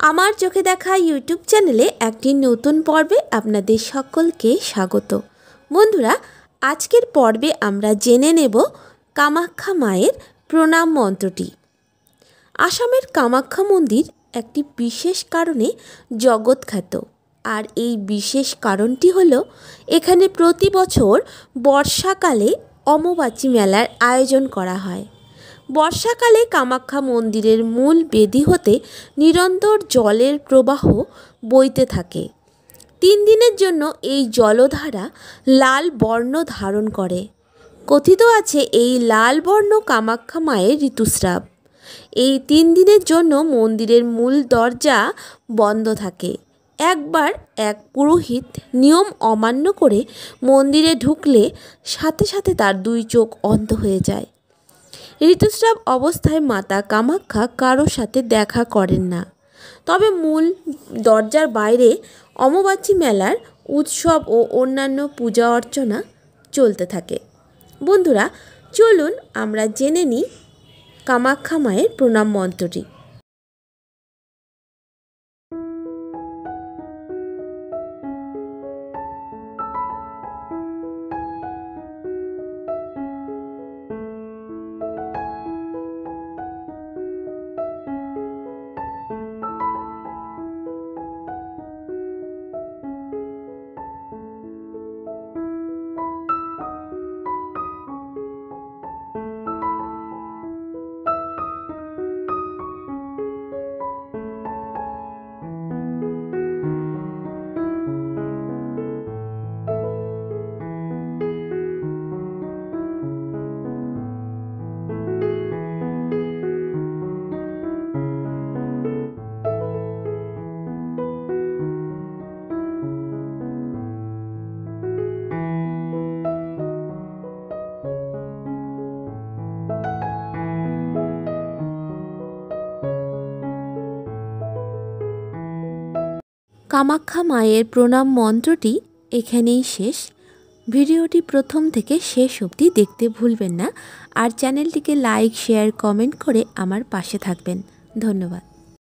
আমার চোখে দেখা ইউটিউব চ্যানেলে একটি নতুন পর্বে আপনাদের সকলকে স্বাগত। বন্ধুরা, আজকের পর্বে আমরা জেনে নেব কামাখ্যা মায়ের প্রণাম মন্ত্রটি। আসামের কামাখ্যা মন্দির একটি বিশেষ কারণে জগৎখ্যাত, আর এই বিশেষ কারণটি হলো এখানে প্রতি বছর বর্ষাকালে অম্বুবাচী মেলার আয়োজন করা হয়। বর্ষাকালে কামাখ্যা মন্দিরের মূল বেদি হতে নিরন্তর জলের প্রবাহ বইতে থাকে। 3 দিনের জন্য এই জলধারা লাল বর্ণ ধারণ করে। কথিত আছে এই লাল বর্ণ কামাখ্যা মায়ের ঋতুস্রাব। এই 3 দিনের জন্য মন্দিরের মূল দরজা বন্ধ থাকে। একবার এক পুরোহিত নিয়ম অমান্য করে মন্দিরে ঢুকলে সাথে সাথে তার 2 চোখ অন্ধ হয়ে যায়। ঋতুস্রাব অবস্থায় মাতা কামাখ্যা কারো সাথে দেখা করেন না। তবে মূল দরজার বাইরে অম্বুবাচী মেলার উৎসব ও অন্যান্য পূজা অর্চনা চলতে থাকে। বন্ধুরা, চলুন আমরা জেনে নিই কামাখ্যা মায়ের প্রণাম মন্ত্রটি। কামাখ্যা মায়ের প্রণাম মন্ত্রটি এখানেই শেষ। ভিডিওটি প্রথম থেকে শেষ অবধি দেখতে ভুলবেন না, আর চ্যানেলটিকে লাইক, শেয়ার, কমেন্ট করে আমার পাশে থাকবেন। ধন্যবাদ।